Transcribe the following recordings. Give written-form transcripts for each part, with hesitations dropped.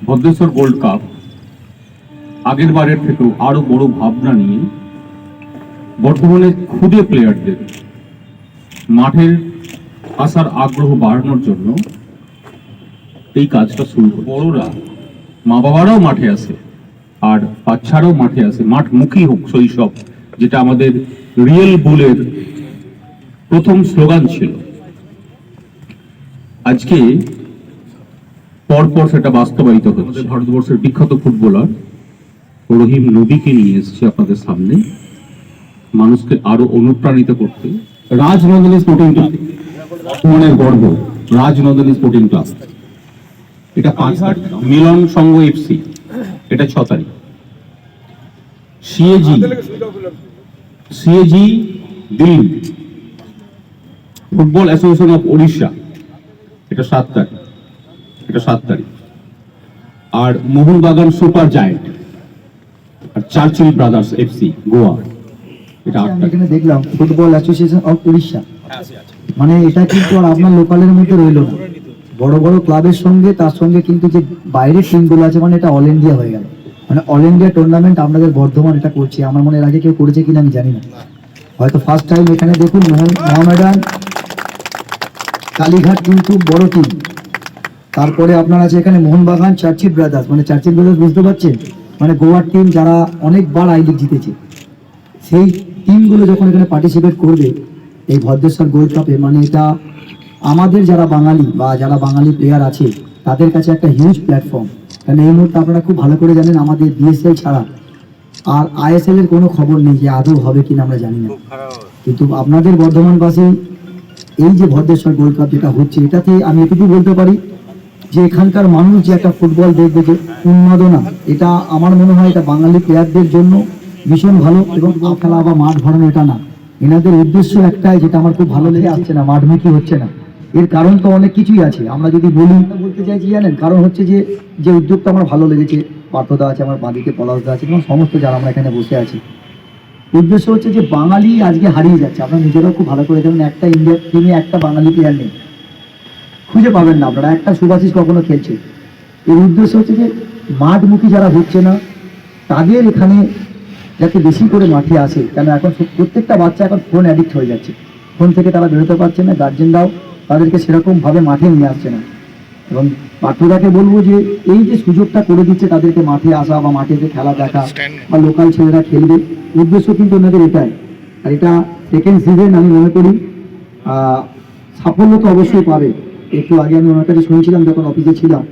Bhadreswar gold cup আগের বারের থেকেও আরো বড় ভাবনা নিয়ে বর্তমানে খুদে প্লেয়ারদের মাঠের আসার আগ্রহ বাড়ানোর জন্য এই কাজটা শুরু করে। বড়রা মা বাবারাও মাঠে আসে আর বাচ্চারাও মাঠে আসে, মাঠমুখী হোক শৈশব, যেটা আমাদের রিয়েল বুলের প্রথম স্লোগান ছিল। আজকে পরপর সেটা বাস্তবায়িত হচ্ছে। ভারতবর্ষের বিখ্যাত ফুটবলার রহিম নবীকে নিয়ে এসেছে আপনাদের সামনে মানুষকে আরো অনুপ্রাণিত করতে। রাজনন্দিনী স্পোর্টিং ক্লাব মনের গর্ব, রাজনন্দিনী স্পোর্টিং ক্লাব, এটা 5 তারিখ। মিলন সংঘ এফসি, এটা 6 তারিখ। CAG Delhi, football association of Odisha, এটা 7 তারিখ, এটা 7 তারিখ। আর মোহনবাগান সুপার জায়েন্ট আর চার্চিল ব্রাদার্স এফসি গোয়া, এটা 8 তারিখ। এখানে দেখলাম ফুটবল অ্যাসোসিয়েশন অফ উড়িষ্যা, মানে এটা কিন্তু আর আপনার লোকালের মধ্যে রইল না, বড় বড় ক্লাবের সঙ্গে তার সঙ্গে কিন্তু যে বাইরের টিমগুলো আছে, মানে এটা অল ইন্ডিয়া হয়ে গেল। মানে অল ইন্ডিয়া টুর্নামেন্ট আপনাদের বর্ধমান এটা করছে। আমার মনে এর আগে কেউ করেছে কিনা আমি জানি না, হয়তো ফার্স্ট টাইম। এখানে দেখুন মোহামেডান, কালীঘাট কিন্তু বড় টিম, তারপরে আপনার আছে এখানে মোহনবাগান, চার্চিল ব্রাদার্স, মানে চার্চিল ব্রাদার্স বুঝতে পারছেন, মানে গোয়ার টিম যারা অনেকবার আই লিগ জিতেছে, সেই টিমগুলো যখন এখানে পার্টিসিপেট করবে এই ভদ্রেশ্বর গোল্ড কাপে, মানে এটা আমাদের যারা বাঙালি বা যারা বাঙালি প্লেয়ার আছে তাদের কাছে একটা হিউজ প্ল্যাটফর্ম। কারণ এই মুহূর্তে আপনারা খুব ভালো করে জানেন আমাদের বিএসএল ছাড়া আর আইএসএল এর কোনো খবর নেই যে আদৌ হবে কিনা আমরা জানি না, কিন্তু আপনাদের বর্ধমানবাসী এই যে ভদ্রেশ্বর গোল্ড কাপ যেটা হচ্ছে, এটাতে আমি এটুকু বলতে পারি যে এখানকার মানুষ যে একটা ফুটবল দেখবে যে উন্মাদনা, এটা আমার মনে হয় এটা বাঙালি প্লেয়ারদের জন্য ভীষণ ভালো। এবং খেলা বা মাঠ ভরানো এটা না, এনাদের উদ্দেশ্য একটাই, যেটা আমার খুব ভালো লেগে আসছে না, মাঠমুখী হচ্ছে না। এর কারণ তো অনেক কিছুই আছে, আমরা যদি বলতে চাইছি জানেন, কারণ হচ্ছে যে উদ্যোগটা আমার ভালো লেগেছে, পার্থদা আছে, আমার বাঁদিকে পলাশদা আছে এবং সমস্ত যারা আমরা এখানে বসে আছি, উদ্দেশ্য হচ্ছে যে বাঙালি আজকে হারিয়ে যাচ্ছে। আপনারা নিজেরাও খুব ভালো করে জানেন একটা ইন্ডিয়ার টিমে একটা বাঙালি প্লেয়ার নেই, খুঁজে পাবেন না আপনারা, একটা সুভাষিস কখনো খেলছে। এর উদ্দেশ্য হচ্ছে যে মাঠমুখী যারা হচ্ছে না তাদের এখানে যাতে বেশি করে মাঠে আসে। কেন এখন প্রত্যেকটা বাচ্চা এখন ফোন অ্যাডিক্ট হয়ে যাচ্ছে, ফোন থেকে তারা বেরোতে পারছে না, গার্জেনরাও তাদেরকে সেরকমভাবে মাঠে নিয়ে আসছে না। এবং পার্থদাকে বলবো যে এই যে সুযোগটা করে দিচ্ছে তাদেরকে মাঠে আসা বা মাঠে যে খেলা দেখা বা লোকাল ছেলেরা খেলবে, উদ্দেশ্য কিন্তু ওনাদের এটাই। আর এটা সেকেন্ড সিজন আমি মনে করি সাফল্য তো অবশ্যই পাবে। একটু আগে আমি ওনার কাছে শুনেছিলাম যখন অফিসে ছিলাম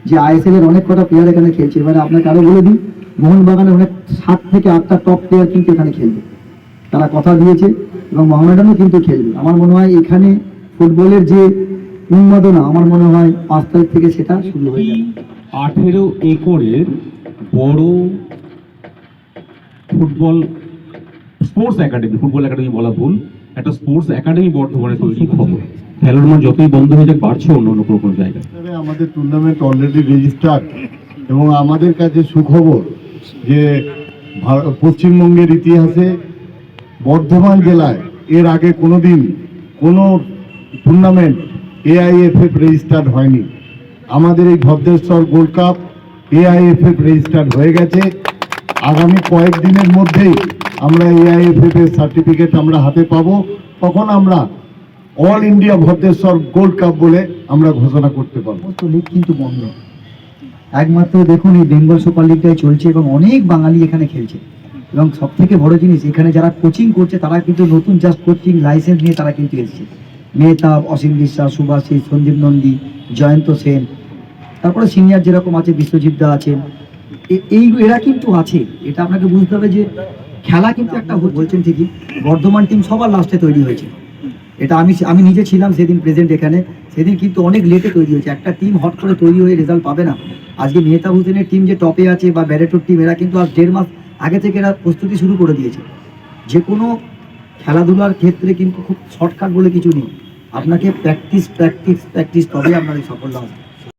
যে আইএসএল এর অনেক কটা প্লেয়ার এখানে খেলছে। এবারে আপনাকে আরো বলে দিই, মোহনবাগানের অনেক 7 থেকে 8টা টপ প্লেয়ার কিন্তু এখানে খেলবে, তারা কথা দিয়েছে, এবং মোহামেডানও কিন্তু খেলবে। আমার মনে হয় এখানে ফুটবলের যে উন্মাদনা, আমার মনে হয় 5 তারিখ থেকে সেটা শুরু হয়ে যাবে। 18 একরের বড় football sports academy, football academy বলা ভুল, একটা স্পোর্টস একাডেমি বর্তমানে তৈরি খবর। খেলার মান যতই বন্ধ হয়ে যাক বাড়ছে অন্য কোনো জায়গায়। আমাদের টুর্নামেন্ট অলরেডি রেজিস্টার্ড এবং আমাদের কাছে সুখবর যে পশ্চিমবঙ্গের ইতিহাসে বর্ধমান জেলায় এর আগে কোনোদিন কোনো টুর্নামেন্ট এআইএফএফ রেজিস্টার্ড হয়নি। আমাদের এই Bhadreswar gold cup AIFF registered হয়ে গেছে। আগামী কয়েকদিনের মধ্যেই আমরা এআইএফএফ এর সার্টিফিকেট আমরা হাতে পাবো, তখন আমরা all India Bhadreswar gold cup বলে আমরা ঘোষণা করতে পারবো। সমস্ত লিগ কিন্তু বন্ধ, একমাত্র দেখুন এই বেঙ্গল সুপার লিগটাই চলছে এবং অনেক বাঙালি এখানে খেলছে। এবং সব থেকে বড় জিনিস, এখানে যারা কোচিং করছে তারা কিন্তু নতুন জাস্ট কোচিং লাইসেন্স নিয়ে তারা কিন্তু এসছে। মেহতাব, অসীম বিশ্বাস, সুভাষিস, সঞ্জীব নন্দী, জয়ন্ত সেন, তারপরে সিনিয়র যেরকম আছে বিশ্বজিৎ দা আছেন, এরা কিন্তু আছে। এটা আপনাকে বুঝতে হবে যে খেলা কিন্তু একটা বলছেন ঠিকই, বর্ধমান টিম সবার লাস্টে তৈরি হয়েছে। এটা আমি নিজে ছিলাম সেদিন প্রেজেন্ট এখানে, সেদিন কিন্তু অনেক লেটে তৈরি হয়েছে। একটা টিম হট করে তৈরি হয়ে রেজাল্ট পাবে না। আজকে মেহতাব হোসেনের টিম যে টপে আছে বা ব্যারেটোর টিম, এরা কিন্তু আজ 1.5 মাস আগে থেকে এরা প্রস্তুতি শুরু করে দিয়েছে। যে কোনো খেলাধুলার ক্ষেত্রে কিন্তু খুব শর্টকাট বলে কিছু নেই, আপনাকে প্র্যাকটিস প্র্যাকটিস প্র্যাকটিস তবেই আপনার সাফল্য হবে।